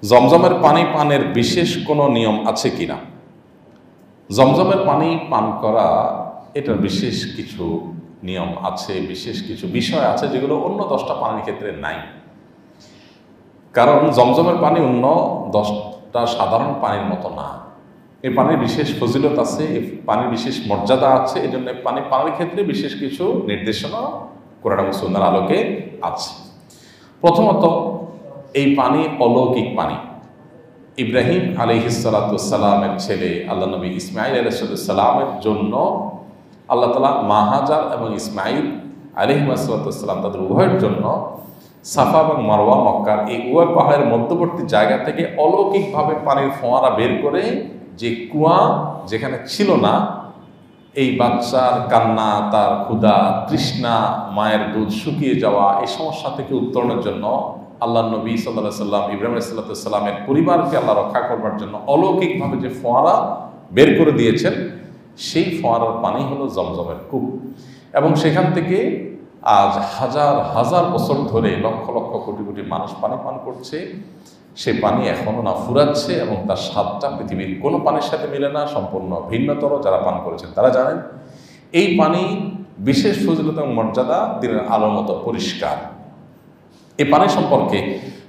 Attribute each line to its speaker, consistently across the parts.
Speaker 1: জমজমের পানি পানের বিশেষ কোনো নিয়ম আছে কিনা? জমজমের পানি পান করা এটার বিশেষ কিছু নিয়ম আছে, বিশেষ কিছু বিষয় আছে যেগুলো অন্য 10টা পানির ক্ষেত্রে নাই। কারণ জমজমের পানি অন্য 10টা সাধারণ পানির মতো না। এই পানির বিশেষ ফজিলত আছে, এই পানির বিশেষ মর্যাদা আছে। এই জন্য পানি পানির ক্ষেত্রে বিশেষ কিছু নির্দেশনা কোরআন এবং সুন্নাহর আলোকে আছে। প্রথমত, এই পানি অলৌকিক পানি। ইব্রাহিম আলাইহিসসালামের ছেলে আল্লাহ নবী ইসমাইল আলাইহিসসালামের জন্য আল্লাহ তাআলা মাহাজার এবং ইসমাইল আলাইহিসসালাম তাদের উভয়ের জন্য সাফা এবং মারওয়া মক্কার এই উভয় পাহাড়ের মধ্যবর্তী জায়গা থেকে অলৌকিকভাবে পানির ফোয়ারা বের করে, যে কুয়া যেখানে ছিল না, এই বাচ্চার কান্না, তার ক্ষুধা, তৃষ্ণা, মায়ের দুধ শুকিয়ে যাওয়া, এই সমস্যা থেকে উত্তরণের জন্য আল্লাহ নবী সাল্লাল্লাহু আলাইহি সাল্লাম ইব্রাহিম আলাইহিস সালামের পরিবারকে আল্লাহ রক্ষা করবার জন্য অলৌকিকভাবে যে ফোয়ারা বের করে দিয়েছেন, সেই ফোয়ারার পানি হলো জমজমের কূপ। এবং সেখান থেকে আজ হাজার হাজার বছর ধরে লক্ষ লক্ষ কোটি কোটি মানুষ পানি পান করছে। সে পানি এখনও না ফুরাচ্ছে এবং তার স্বাদটা পৃথিবীর কোনো পানির সাথে মিলে না, সম্পূর্ণ ভিন্নতর। যারা পান করেছেন তারা জানেন এই পানি বিশেষ ফজিলত এবং মর্যাদা দিনের আলোর মতো পরিষ্কার। এই পানি সম্পর্কে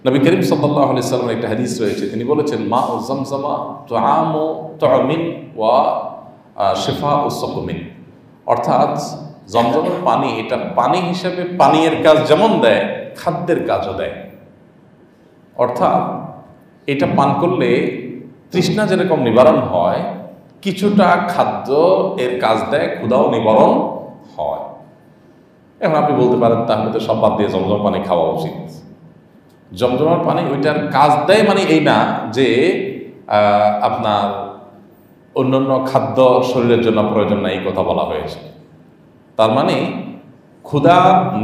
Speaker 1: নবী করিম সাল্লাল্লাহু আলাইহি সাল্লামের একটা হাদিস রয়েছে। তিনি বলেছেন, মা ও জমজমা তুআমু তুআমিন ওয়া শিফাউ সুকমিন। অর্থাৎ জমজমের পানি এটা পানি হিসেবে পানীয়ের কাজ যেমন দেয়, খাদ্যের কাজও দেয়। অর্থাৎ এটা পান করলে তৃষ্ণা যেরকম নিবারণ হয়, কিছুটা খাদ্য এর কাজ দেয়, ক্ষুধাও নিবারণ হয়। এখন আপনি বলতে পারেন, তাহলে তো সব বাদ দিয়ে জমজম পানি খাওয়া উচিত। জমজমের পানি ওইটার কাজ দেয় মানে এই না যে আপনার অন্যান্য খাদ্য শরীরের জন্য প্রয়োজন নাই, এই কথা বলা হয়েছে। তার মানে ক্ষুধা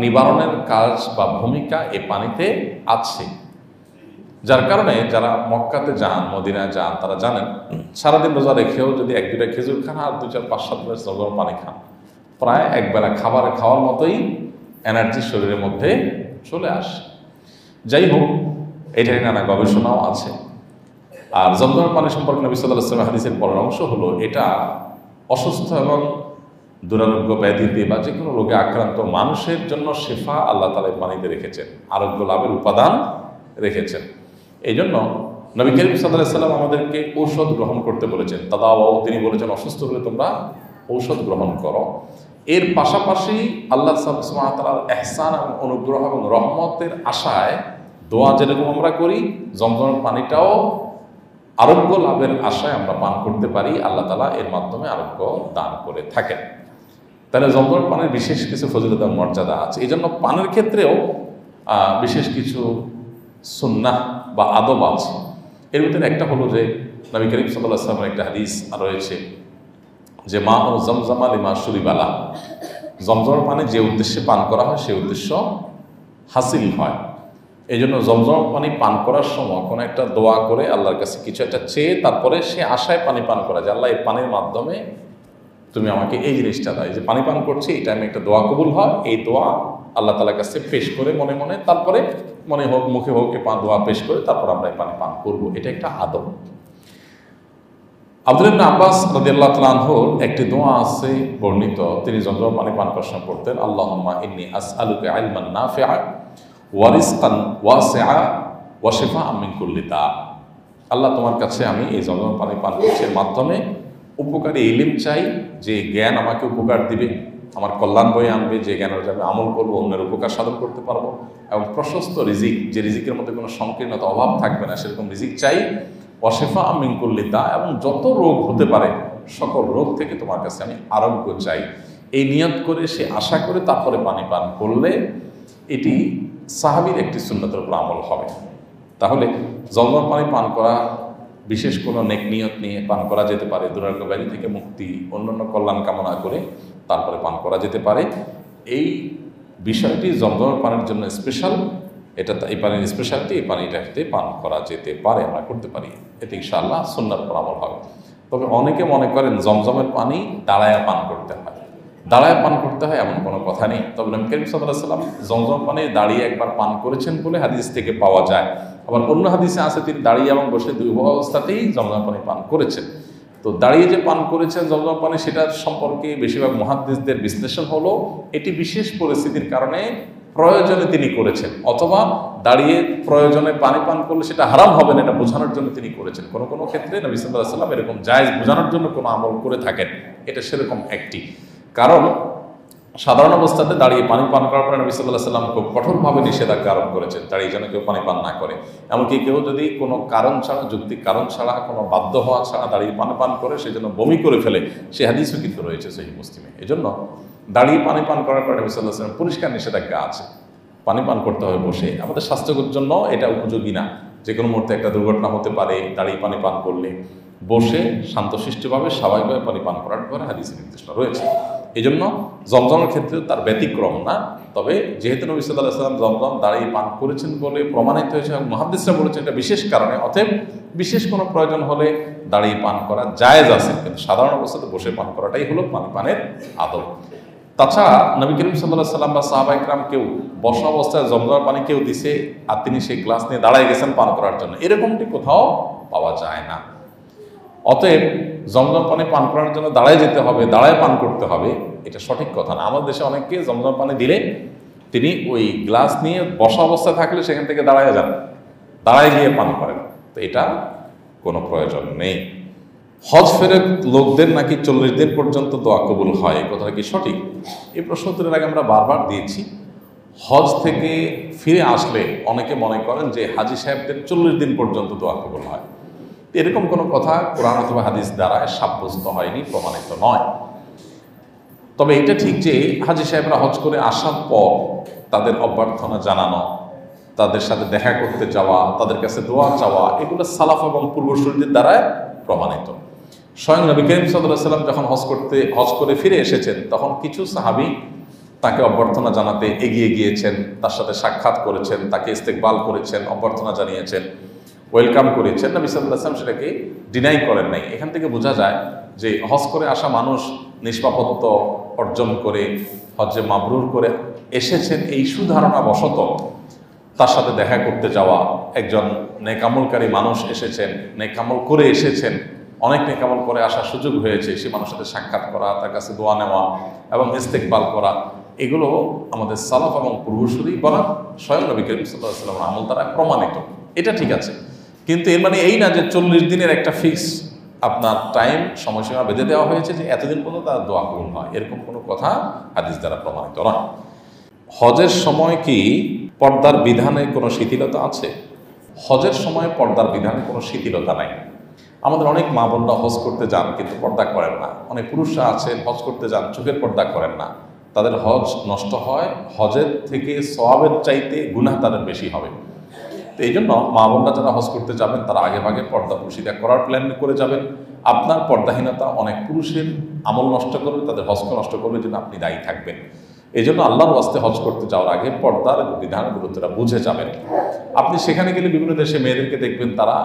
Speaker 1: নিবারণের কাজ বা ভূমিকা এই পানিতে আছে। যার কারণে যারা মক্কাতে যান, মদিনায় যান, তারা জানেন সারাদিন রোজা রেখেও যদি 1-2টা খেজুর খান আর 2-4-5-7 গ্লাস জমজম পানি খান, প্রায় একবেলা খাওয়ার মতোই এনার্জি শরীরের মধ্যে চলে আসে। যাই হোক, এটা নিয়ে নানা গবেষণাও আছে। আর জমজমের পানি সম্পর্কে নবী সাল্লাল্লাহু আলাইহি ওয়াসাল্লাম হাদিসের পরামর্শ হলো, এটা অসুস্থ এবং দুরারোগ্য ব্যাধিতে বা যে কোনো রোগে আক্রান্ত মানুষের জন্য শেফা আল্লাহ তাআলা পানিতে রেখেছেন, আরোগ্য লাভের উপাদান রেখেছেন। এই জন্য নবী করিম সাল্লাল্লাহু আলাইহি ওয়াসাল্লাম আমাদেরকে ঔষধ গ্রহণ করতে বলেছেন। তাদাওয়াও, তিনি বলেছেন অসুস্থ হলে তোমরা ঔষধ গ্রহণ করো। এর পাশাপাশি আল্লাহ সুবহানাহু ওয়া তাআলার ইহসান এবং অনুগ্রহ এবং রহমতের আশায় দোয়া যেরকম আমরা করি, জমজমের পানিটাও আরোগ্য লাভের আশায় আমরা পান করতে পারি। আল্লাহ তাআলা এর মাধ্যমে আরোগ্য দান করে থাকেন। তাহলে জমজমের পানির বিশেষ কিছু ফজিলত এবং মর্যাদা আছে। এই জন্য পানের ক্ষেত্রেও বিশেষ কিছু সুন্নাহ বা আদব আছে। এর ভিতরে একটা হলো যে নবী করিম সাল্লাল্লাহু আলাইহি ওয়াসাল্লামের একটা হাদিস রয়েছে যে, মা ও জমজমা লিমা শুরিবালা। জমজমের পানি যে উদ্দেশ্যে পান করা হয় সেই উদ্দেশ্য হাসিল হয়। এই জন্য জমজম পানি পান করার সময় কোনো একটা দোয়া করে আল্লাহর কাছে কিছু একটা চেয়ে তারপরে সে আশায় পানি পান করা, যে আল্লাহ এই পানির মাধ্যমে তুমি আমাকে এই জিনিসটা দাও। এই যে পানি পান করছি, এই টাইমে একটা দোয়া কবুল হয়, এই দোয়া আল্লাহ তাআলার কাছে পেশ করে মনে মনে, তারপরে মনে হোক মুখে হোক এই দোয়া পেশ করে তারপর আমরা এই পানি পান করবো। এটা একটা আদব। আব্দুল্লাহ ইবনে আব্বাস রাদিয়াল্লাহু তাআলা আনহুর একটি দোয়া আছে বর্ণিত, তিনি জমজম পানি পান করার সময় পড়তেন, আল্লাহুম্মা ইন্নী আসআলুকা ইলমান নাফিআ ওয়া রিজকান ওয়াসিআ ওয়া শিফাআন মিন কুল্লি দা। আল্লাহ, তোমার কাছে আমি এই জমজম পানি পান করছি, এর মাধ্যমে উপকারী ইলম চাই, যে জ্ঞান আমাকে উপকার দিবে, আমার কল্যাণ বয়ে আনবে, যে জ্ঞানের আমি আমল করবো, অন্যের উপকার সাধন করতে পারবো, এবং প্রশস্ত রিজিক, যে রিজিকের মধ্যে কোনো সংকীর্ণতা অভাব থাকবে না, সেরকম রিজিক চাই। ওয়াশিফা মিন কুল্লি দা, এবং যত রোগ হতে পারে সকল রোগ থেকে তোমার কাছে আমি আরোগ্য চাই। এই নিয়ত করে, সে আশা করে তারপরে পানি পান করলে এটি সাহাবীর একটি সুন্নতের উপর আমল হবে। তাহলে জমজম পানি পান করা বিশেষ কোনো নেক নিয়ত নিয়ে পান করা যেতে পারে, দুরারোগ্য ব্যাধি থেকে মুক্তি, অন্যান্য কল্যাণ কামনা করে তারপরে পান করা যেতে পারে। এই বিষয়টি জমজমের পানির জন্য স্পেশাল। এটা এই পানির স্পেশালিটি, এই পানিটাতে পান করা যেতে পারে, আমরা করতে পারি। এতে ইনশাআল্লাহ সুন্নাহর উপর আমল হবে। তবে অনেকে মনে করেন জমজমের পানি দাঁড়ায়া পান করতে হয়। দাঁড়ায় পান করতে হয় এমন কোনো কথা নেই। তবে নবী করিম সাল্লাল্লাহু আলাইহি ওয়াসাল্লাম জমজম পানি দাঁড়িয়ে একবার পান করেছেন বলে হাদিস থেকে পাওয়া যায়। আবার অন্য হাদিসে আছে তিনি দাঁড়িয়ে এবং বসে দুই অবস্থাতেই জমজম পানি পান করেছেন। তো দাঁড়িয়ে যে পান করেছেন জমজম পানি, সেটার সম্পর্কে বেশিরভাগ মুহাদ্দিসদের বিশ্লেষণ হলো এটি বিশেষ পরিস্থিতির কারণে প্রয়োজনে তিনি করেছেন, অথবা দাঁড়িয়ে প্রয়োজনে পানি পান করলে সেটা হারাম হবে না এটা বোঝানোর জন্য তিনি করেছেন। কোনো কোনো ক্ষেত্রে নবী সাল্লাল্লাহু আলাইহি ওয়াসাল্লাম এরকম জায়েজ বোঝানোর জন্য কোনো আমল করে থাকেন, এটা সেরকম একটি। কারণ সাধারণ অবস্থাতে দাঁড়িয়ে পানি পান করার পরে নবী সাল্লাল্লাহু আলাইহি ওয়াসাল্লাম খুব কঠোরভাবে নিষেধাজ্ঞা আরোপ করেছেন, দাঁড়িয়ে যেন কেউ পানি পান না করে। এমনকি কেউ যদি কোনো কারণ ছাড়া, যৌক্তিক কারণ ছাড়া, কোনো বাধ্য হওয়া ছাড়া দাঁড়িয়ে পানি পান করে সে যেন বমি করে ফেলে, সে হাদিসও কিন্তু রয়েছে সহিহ মুসলিমে। এই জন্য দাঁড়িয়ে পানি পান করার পরে নবী সাল্লাল্লাহু আলাইহি ওয়াসাল্লাম পরিষ্কার নিষেধাজ্ঞা আছে। পানি পান করতে হবে বসে, আমাদের স্বাস্থ্যের জন্য এটা উপযোগী না। যে কোনো মুহূর্তে একটা দুর্ঘটনা হতে পারে দাঁড়িয়ে পানি পান করলে। বসে শান্তশিষ্টভাবে স্বাভাবিকভাবে পানি পান করার পরে হাদিসে নির্দেশনা রয়েছে। এই জন্য জমজমের ক্ষেত্রে তার ব্যতিক্রম না। তবে যেহেতু নবী সাল্লাল্লাহু আলাইহি ওয়াসাল্লাম জমজম দাঁড়িয়ে পান করেছেন বলে প্রমাণিত হয়েছে এবং মুহাদ্দিসরা বলেছেন এটা বিশেষ কারণে, অতএব বিশেষ কোনো প্রয়োজন হলে দাঁড়িয়ে পান করা জায়েজ আছে, কিন্তু সাধারণ অবস্থাতে বসে পান করাটাই হলো পানি পানের আদব। তাছাড়া নবী করিম সাল্লাল্লাহু আলাইহি ওয়াসাল্লাম বা সাহাবা ইকরাম কেউ বসা অবস্থায় জমজমের পানি কেউ দিছে আর তিনি সেই গ্লাস নিয়ে দাঁড়ায় গেছেন পান করার জন্য, এরকমটি কোথাও পাওয়া যায় না। অতএব জমজম পানি পান করার জন্য দাঁড়ায় যেতে হবে, দাঁড়ায় পান করতে হবে, এটা সঠিক কথা না। আমাদের দেশে অনেককে জমজম পানি দিলে তিনি ওই গ্লাস নিয়ে বসা অবস্থায় থাকলে সেখান থেকে দাঁড়ায় যান, দাঁড়ায় গিয়ে পান করেন, তো এটা কোনো প্রয়োজন নেই। হজ ফেরত লোকদের নাকি 40 দিন পর্যন্ত দোয়া কবুল হয়, এই কথাটা কি সঠিক? এই প্রশ্ন উত্তরের আগে আমরা বারবার দিয়েছি। হজ থেকে ফিরে আসলে অনেকে মনে করেন যে হাজি সাহেবদের 40 দিন পর্যন্ত দোয়া কবুল হয়। এরকম কোনো কথা কোরআন অথবা হাদিস দ্বারা সাব্যস্ত হয়নি, প্রমাণিত নয়। তবে এটা ঠিক যে হাজি সাহেবরা হজ করে আসার পর তাদের অভ্যর্থনা জানানো, তাদের সাথে দেখা করতে যাওয়া, তাদের কাছে দোয়া চাওয়া, এগুলো সালাফ এবং পূর্বসূরীদের দ্বারা প্রমাণিত। স্বয়ং নবী করিম সাল্লাল্লাহু আলাইহি ওয়াসাল্লাম যখন হজ করে ফিরে এসেছেন তখন কিছু সাহাবী তাকে অভ্যর্থনা জানাতে এগিয়ে গিয়েছেন, তার সাথে সাক্ষাৎ করেছেন, তাকে ইস্তেকবাল করেছেন, অভ্যর্থনা জানিয়েছেন, ওয়েলকাম করেছেন। নবী সাল্লাল্লাহু আলাইহি ওয়াসাল্লাম সেটাকে ডিনাই করেন নাই। এখান থেকে বোঝা যায় যে হজ করে আসা মানুষ নিষ্পাপত্ব অর্জন করে হজ্জে মাবরুর করে এসেছেন, এই সুধারণা বশত তার সাথে দেখা করতে যাওয়া, একজন নেকামলকারী মানুষ এসেছেন, নেকামল করে এসেছেন, অনেক নেকামল করে আসার সুযোগ হয়েছে, সে মানুষের সাথে সাক্ষাৎ করা, তার কাছে দোয়া নেওয়া এবং ইস্তেকবাল করা, এগুলো আমাদের সালাফ এবং পূর্বসূরি বলা স্বয়ং নবী করিম সাল্লাল্লাহু আলাইহি ওয়াসাল্লামের আমল দ্বারা প্রমাণিত। এটা ঠিক আছে, কিন্তু এর মানে এই না যে 40 দিনের একটা ফিক্স আপনার টাইম সময়সীমা বেঁধে দেওয়া হয়েছে যে এতদিন পর্যন্ত তার দোয়া কবুল হয়, এরকম কোনো কথা হাদিস দ্বারা প্রমাণিত নয়। হজের সময় কি পর্দার বিধানে কোনো শিথিলতা আছে? হজের সময় পর্দার বিধানে কোনো শিথিলতা নাই। আমাদের অনেক মা বোনরা হজ করতে যান কিন্তু পর্দা করেন না, অনেক পুরুষরা আছেন হজ করতে যান চোখের পর্দা করেন না, তাদের হজ নষ্ট হয়, হজের থেকে সওয়াবের চাইতে গুনাহ তাদের বেশি হবে। তো এই জন্য মা বোনরা যারা হজ করতে যাবেন তারা আগে ভাগে পর্দা পুশিদা করার প্ল্যান করে যাবেন। আপনার পর্দাহীনতা অনেক পুরুষের আমল নষ্ট করবে, তাদের হজকে নষ্ট করবে, যেন আপনি দায়ী থাকবেন। এই জন্য আল্লাহর ওয়াস্তে হজ করতে যাওয়ার আগে পর্দার বিধান গুরুত্বটা বুঝে যাবেন। আপনি সেখানে গেলে বিভিন্ন দেশে মেয়েদেরকে দেখবেন তারা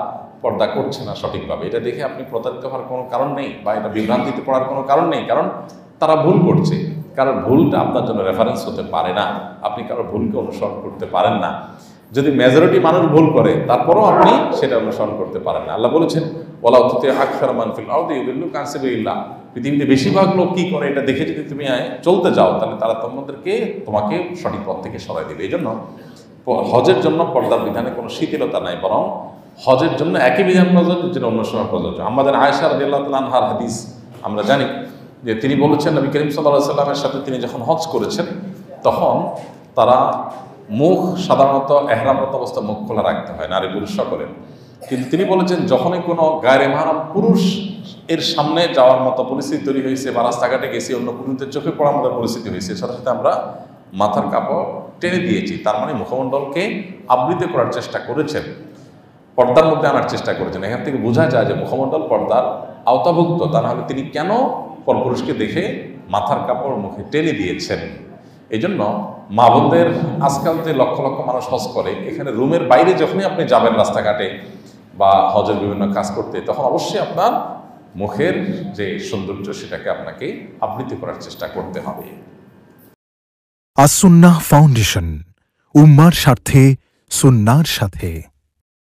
Speaker 1: পর্দা করছে না সঠিকভাবে, এটা দেখে আপনি প্রতারিত হওয়ার কোনো কারণ নেই বা এটা বিভ্রান্তিতে পড়ার কোনো কারণ নেই, কারণ তারা ভুল করছে। কারণ ভুলটা আপনার জন্য রেফারেন্স হতে পারে না, আপনি কারো ভুলকে অনুসরণ করতে পারেন না। যদি মেজরিটি মানুষ ভুল করে তারপরও আপনি সেটা অনুসরণ করতে পারেন না। আল্লাহ বলেছেন ওয়ালা তুতি আকসার মান ফিল আরদি ইউদিল্লুকা আন সাবিলিল্লাহ, পৃথিবীতে বেশিরভাগ লোক কি করে এটা দেখে যদি তুমি চলতে যাও তাহলে তারা তোমাকে সঠিক পথ থেকে সরাই দেবে। এই জন্য হজের জন্য পর্দার বিধানে কোনো শিথিলতা নাই, বরং হজের জন্য একই বিধান প্রযোজ্য যেটা অন্য সময় প্রযোজ্য। আমাদের আয়েশা রাদিয়াল্লাহু তাআলা আনহার হাদিস আমরা জানি যে তিনি বলেছেন নবী করিম সাল্লাল্লাহু আলাইহি ওয়াসাল্লামের সাথে তিনি যখন হজ করেছেন তখন তারা মুখ সাধারণত এহরামরত অবস্থা মুখ খোলা রাখতে হয় নারী পুরুষ সকলের, কিন্তু তিনি বলেছেন যখনই কোনো গায়রে মাহরাম পুরুষ এর সামনে যাওয়ার মতো পরিস্থিতি তৈরি হয়েছে বা রাস্তাঘাটে গেছি অন্য পুরুষদের চোখে পড়ার মতো পরিস্থিতি হয়েছে, সাথে সাথে আমরা মাথার কাপড় টেনে দিয়েছি, তার মানে মুখমণ্ডলকে আবৃত করার চেষ্টা করেছেন, পর্দার মধ্যে আনার চেষ্টা করেছেন। এখান থেকে বোঝা যায় যে মুখমণ্ডল পর্দার আওতাভুক্ত, তা নাহলে তিনি কেন পরপুরুষকে দেখে মাথার কাপড় মুখে টেনে দিয়েছেন। এই জন্য মা বোনদের আজকাল যে লক্ষ লক্ষ মানুষ হজ করে, এখানে রুমের বাইরে যখনই আপনি যাবেন রাস্তাঘাটে বা হজের বিভিন্ন কাজ করতে, তখন অবশ্যই আপনার মুখের যে সৌন্দর্য সেটাকে আপনাকে আবৃত্তি করার চেষ্টা করতে হবে।
Speaker 2: আস-সুন্নাহ ফাউন্ডেশন, উম্মার স্বার্থে সুন্নাহর সাথে।